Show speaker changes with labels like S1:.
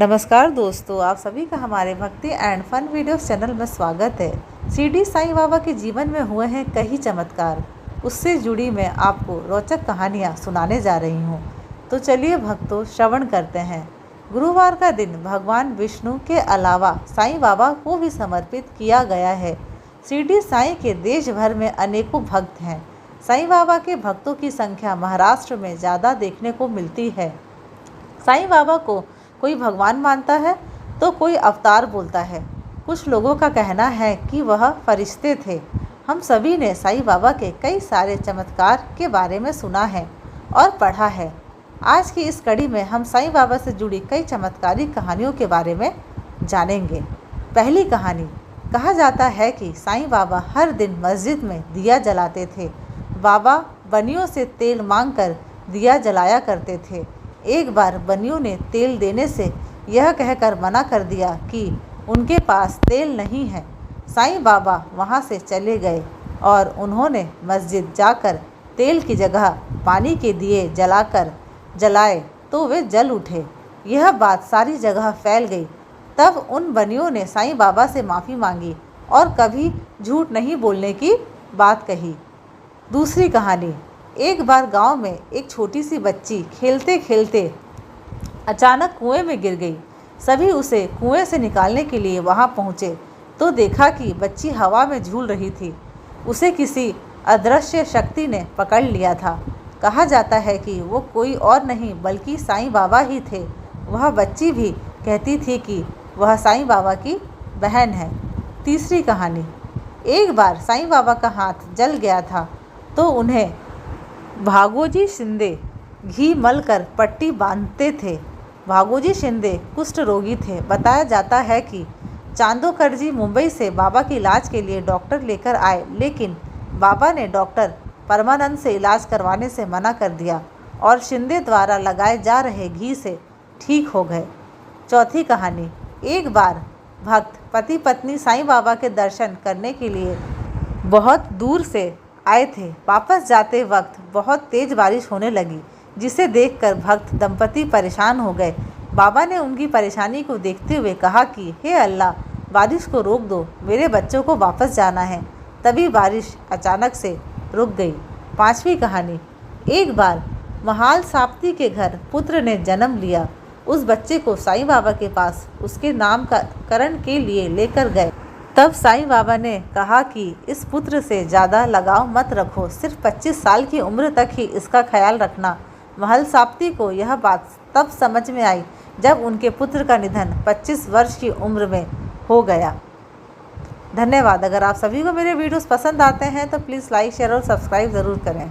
S1: नमस्कार दोस्तों, आप सभी का हमारे भक्ति एंड फन वीडियोस चैनल में स्वागत है। शिरडी साईं बाबा के जीवन में हुए हैं कई चमत्कार, उससे जुड़ी मैं आपको रोचक कहानियाँ सुनाने जा रही हूँ। तो चलिए भक्तों, श्रवण करते हैं। गुरुवार का दिन भगवान विष्णु के अलावा साईं बाबा को भी समर्पित किया गया है। शिरडी साईं के देश भर में अनेकों भक्त हैं। साईं बाबा के भक्तों की संख्या महाराष्ट्र में ज़्यादा देखने को मिलती है। साईं बाबा को कोई भगवान मानता है तो कोई अवतार बोलता है। कुछ लोगों का कहना है कि वह फरिश्ते थे। हम सभी ने साईं बाबा के कई सारे चमत्कार के बारे में सुना है और पढ़ा है। आज की इस कड़ी में हम साईं बाबा से जुड़ी कई चमत्कारिक कहानियों के बारे में जानेंगे। पहली कहानी, कहा जाता है कि साईं बाबा हर दिन मस्जिद में दिया जलाते थे। बाबा बनियों से तेल मांगकर दिया जलाया करते थे। एक बार बनियों ने तेल देने से यह कहकर मना कर दिया कि उनके पास तेल नहीं है। साईं बाबा वहां से चले गए और उन्होंने मस्जिद जाकर तेल की जगह पानी के दिए जलाए तो वे जल उठे। यह बात सारी जगह फैल गई। तब उन बनियों ने साईं बाबा से माफ़ी मांगी और कभी झूठ नहीं बोलने की बात कही। दूसरी कहानी, एक बार गांव में एक छोटी सी बच्ची खेलते खेलते अचानक कुएं में गिर गई। सभी उसे कुएं से निकालने के लिए वहां पहुंचे तो देखा कि बच्ची हवा में झूल रही थी। उसे किसी अदृश्य शक्ति ने पकड़ लिया था। कहा जाता है कि वो कोई और नहीं बल्कि साईं बाबा ही थे। वह बच्ची भी कहती थी कि वह साईं बाबा की बहन है। तीसरी कहानी, एक बार साईं बाबा का हाथ जल गया था तो उन्हें भागोजी शिंदे घी मलकर पट्टी बांधते थे। भागोजी शिंदे कुष्ठ रोगी थे। बताया जाता है कि चांदोकर जी मुंबई से बाबा के इलाज के लिए डॉक्टर लेकर आए, लेकिन बाबा ने डॉक्टर परमानंद से इलाज करवाने से मना कर दिया और शिंदे द्वारा लगाए जा रहे घी से ठीक हो गए। चौथी कहानी, एक बार भक्त पति पत्नी साईं बाबा के दर्शन करने के लिए बहुत दूर से आए थे। वापस जाते वक्त बहुत तेज बारिश होने लगी, जिसे देखकर भक्त दंपति परेशान हो गए। बाबा ने उनकी परेशानी को देखते हुए कहा कि हे अल्लाह, बारिश को रोक दो, मेरे बच्चों को वापस जाना है। तभी बारिश अचानक से रुक गई। पांचवी कहानी, एक बार महाल साप्ती के घर पुत्र ने जन्म लिया। उस बच्चे को साईं बाबा के पास उसके नामकरण के लिए लेकर गए। तब साईं बाबा ने कहा कि इस पुत्र से ज़्यादा लगाव मत रखो, सिर्फ 25 साल की उम्र तक ही इसका ख्याल रखना। महल साप्ती को यह बात तब समझ में आई जब उनके पुत्र का निधन 25 वर्ष की उम्र में हो गया। धन्यवाद। अगर आप सभी को मेरे वीडियोस पसंद आते हैं तो प्लीज़ लाइक, शेयर और सब्सक्राइब ज़रूर करें।